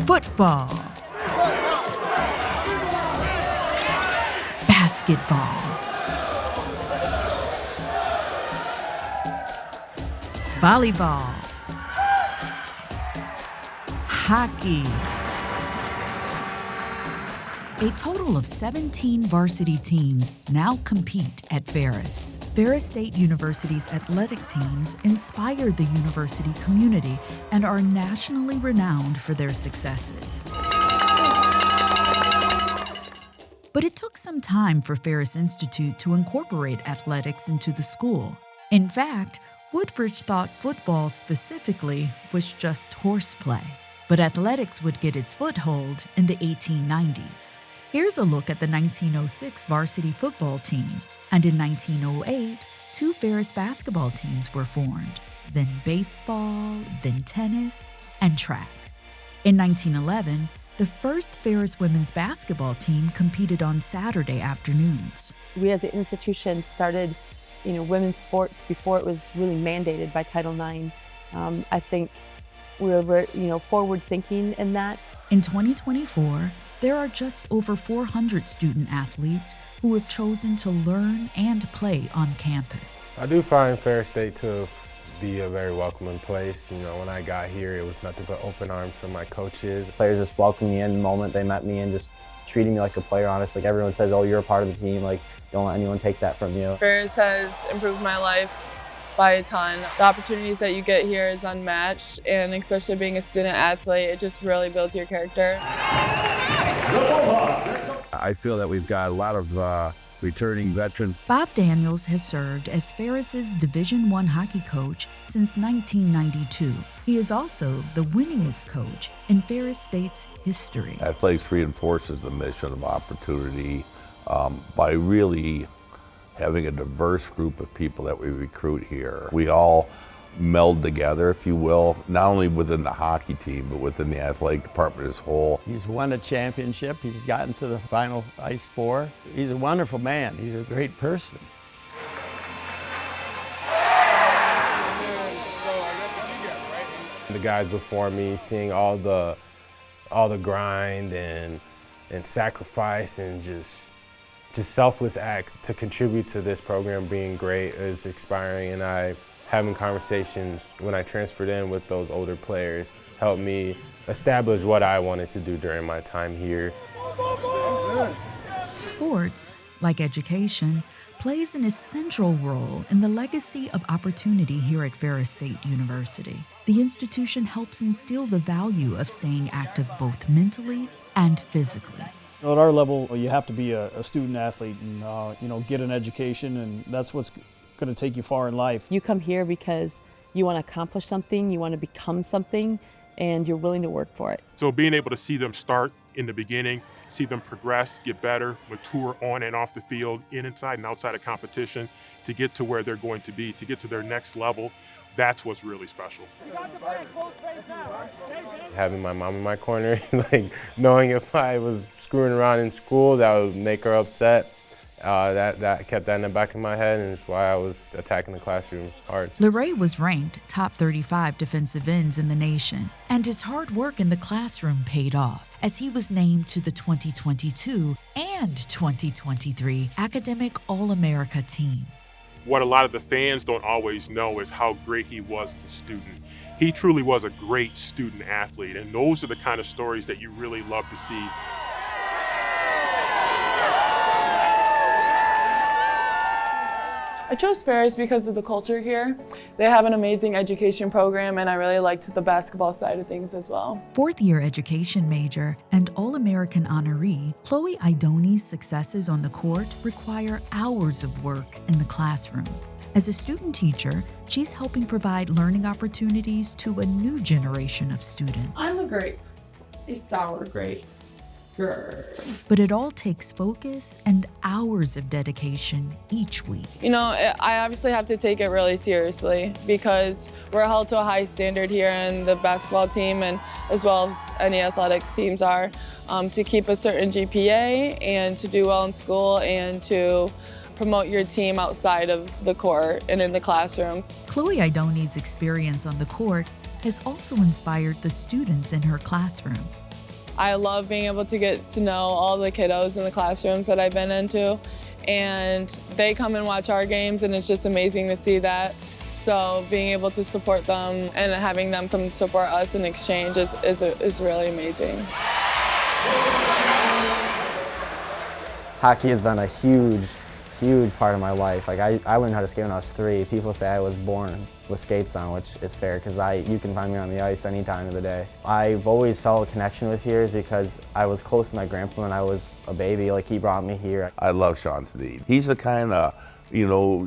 Football. Basketball. Volleyball. Hockey. A total of 17 varsity teams now compete at Ferris. Ferris State University's athletic teams inspire the university community and are nationally renowned for their successes. But it took some time for Ferris Institute to incorporate athletics into the school. In fact, Woodbridge thought football specifically was just horseplay. But athletics would get its foothold in the 1890s. Here's a look at the 1906 varsity football team. And in 1908, 2 Ferris basketball teams were formed, then baseball, then tennis, and track. In 1911, the first Ferris women's basketball team competed on Saturday afternoons. We as an institution started, women's sports before it was really mandated by Title IX. I think we were, forward thinking in that. In 2024, there are just over 400 student athletes who have chosen to learn and play on campus. I do find Ferris State to be a very welcoming place. When I got here, it was nothing but open arms from my coaches. Players just welcomed me in the moment they met me and just treating me like a player, honestly. Like everyone says, oh, you're a part of the team. Like, don't let anyone take that from you. Ferris has improved my life by a ton. The opportunities that you get here is unmatched, and especially being a student athlete, it just really builds your character. I feel that we've got a lot of returning veterans. Bob Daniels has served as Ferris's Division I hockey coach since 1992. He is also the winningest coach in Ferris State's history. Athletics reinforces the mission of opportunity by really having a diverse group of people that we recruit here. We all meld together, if you will, not only within the hockey team, but within the athletic department as a whole. He's won a championship. He's gotten to the final Ice Four. He's a wonderful man. He's a great person. The guys before me, seeing all the grind and sacrifice and just selfless acts to contribute to this program being great is inspiring, and having conversations when I transferred in with those older players helped me establish what I wanted to do during my time here. Sports, like education, plays an essential role in the legacy of opportunity here at Ferris State University. The institution helps instill the value of staying active both mentally and physically. At our level, you have to be a student athlete and get an education, and that's what's going to take you far in life. You come here because you want to accomplish something, you want to become something, and you're willing to work for it. So being able to see them start in the beginning, see them progress, get better, mature on and off the field, inside and outside of competition, to get to where they're going to be, to get to their next level, that's what's really special. Having my mom in my corner, like knowing if I was screwing around in school, that would make her upset. That kept that in the back of my head, and it's why I was attacking the classroom hard. LeRae was ranked top 35 defensive ends in the nation, and his hard work in the classroom paid off as he was named to the 2022 and 2023 Academic All-America team. What a lot of the fans don't always know is how great he was as a student. He truly was a great student athlete, and those are the kind of stories that you really love to see. I chose Ferris because of the culture here. They have an amazing education program, and I really liked the basketball side of things as well. Fourth-year education major and All-American honoree, Chloe Idoni's successes on the court require hours of work in the classroom. As a student teacher, she's helping provide learning opportunities to a new generation of students. I'm a grape, a sour grape. But it all takes focus and hours of dedication each week. I obviously have to take it really seriously because we're held to a high standard here in the basketball team, and as well as any athletics teams are, to keep a certain GPA and to do well in school and to promote your team outside of the court and in the classroom. Chloe Idoni's experience on the court has also inspired the students in her classroom. I love being able to get to know all the kiddos in the classrooms that I've been into, and they come and watch our games, and it's just amazing to see that. So being able to support them and having them come support us in exchange is really amazing. Hockey has been a huge part of my life. Like I learned how to skate when I was 3. People say I was born with skates on, which is fair because you can find me on the ice any time of the day. I've always felt a connection with here because I was close to my grandpa when I was a baby. Like he brought me here. I love Sean Sneed. He's the kind of,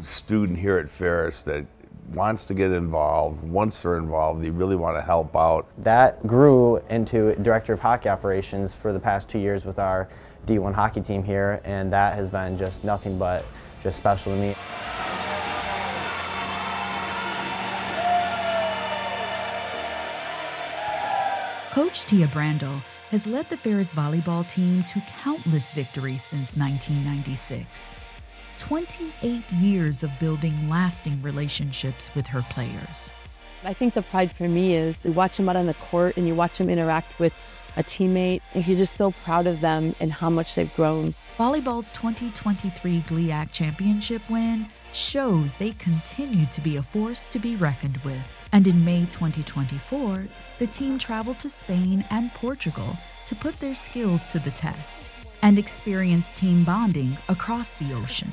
student here at Ferris that wants to get involved. Once they're involved, they really want to help out. That grew into Director of Hockey Operations for the past 2 years with our D1 hockey team here, and that has been just nothing but just special to me. Coach Tia Brandel has led the Ferris volleyball team to countless victories since 1996. 28 years of building lasting relationships with her players. I think the pride for me is to watch them out on the court and you watch them interact with a teammate, and you're just so proud of them and how much they've grown. Volleyball's 2023 GLIAC championship win shows they continue to be a force to be reckoned with. And in May 2024, the team traveled to Spain and Portugal to put their skills to the test and experience team bonding across the ocean.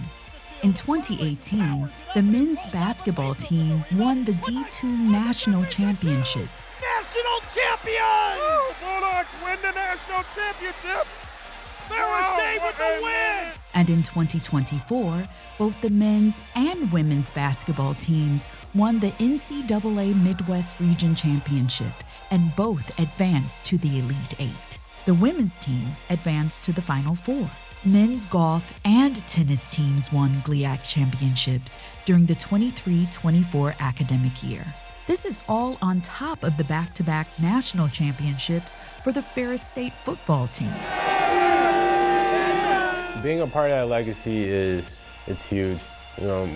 In 2018, the men's basketball team won the D2 National Championship. National champion! Bulldogs win the national championship! Ferris State with the win! And in 2024, both the men's and women's basketball teams won the NCAA Midwest Region Championship, and both advanced to the Elite Eight. The women's team advanced to the Final Four. Men's golf and tennis teams won GLIAC championships during the 23-24 academic year. This is all on top of the back-to-back national championships for the Ferris State football team. Being a part of that legacy it's huge.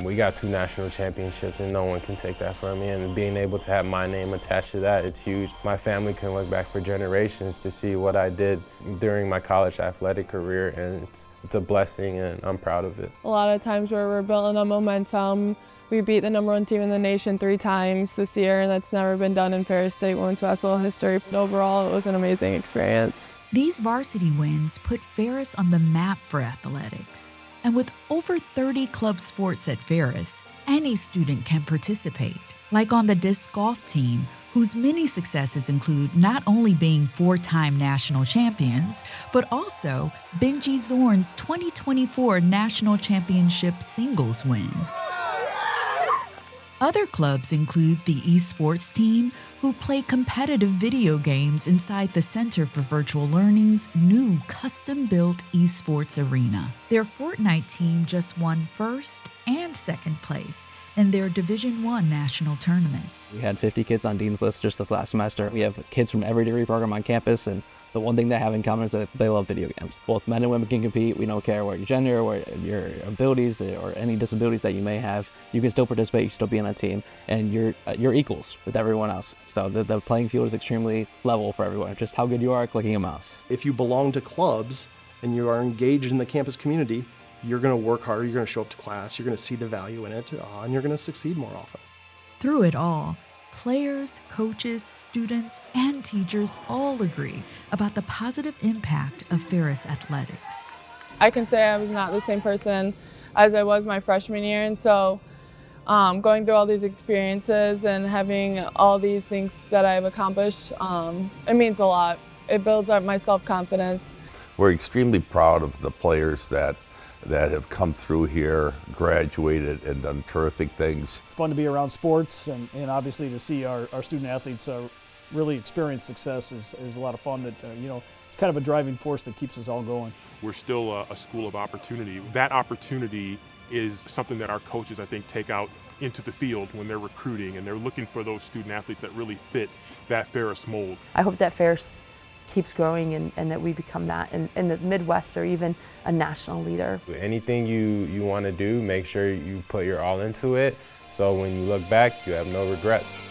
We got 2 national championships and no one can take that from me, and being able to have my name attached to that, it's huge. My family can look back for generations to see what I did during my college athletic career, and it's a blessing and I'm proud of it. A lot of times where we're building on momentum. We beat the #1 team in the nation 3 times this year, and that's never been done in Ferris State women's basketball history. Overall, it was an amazing experience. These varsity wins put Ferris on the map for athletics. And with over 30 club sports at Ferris, any student can participate. Like on the disc golf team, whose many successes include not only being 4-time national champions, but also Benji Zorn's 2024 national championship singles win. Other clubs include the esports team, who play competitive video games inside the Center for Virtual Learning's new custom-built esports arena. Their Fortnite team just won 1st and 2nd place in their Division I national tournament. We had 50 kids on Dean's List just this last semester. We have kids from every degree program on campus, and the one thing they have in common is that they love video games. Both men and women can compete. We don't care what your gender, what your abilities, or any disabilities that you may have. You can still participate, you can still be on a team, and you're equals with everyone else. So the playing field is extremely level for everyone. Just how good you are at clicking a mouse. If you belong to clubs and you are engaged in the campus community, you're going to work harder, you're going to show up to class, you're going to see the value in it, and you're going to succeed more often. Through it all, players, coaches, students, and teachers all agree about the positive impact of Ferris athletics. I can say I was not the same person as I was my freshman year, and so going through all these experiences and having all these things that I've accomplished, it means a lot. It builds up my self-confidence. We're extremely proud of the players that have come through here, graduated, and done terrific things. It's fun to be around sports, and obviously to see our student athletes really experience success is a lot of fun. That it's kind of a driving force that keeps us all going. We're still a school of opportunity. That opportunity is something that our coaches, I think, take out into the field when they're recruiting, and they're looking for those student athletes that really fit that Ferris mold. I hope that Ferris keeps growing and that we become that in the Midwest or even a national leader. Anything you want to do, make sure you put your all into it, so when you look back, you have no regrets.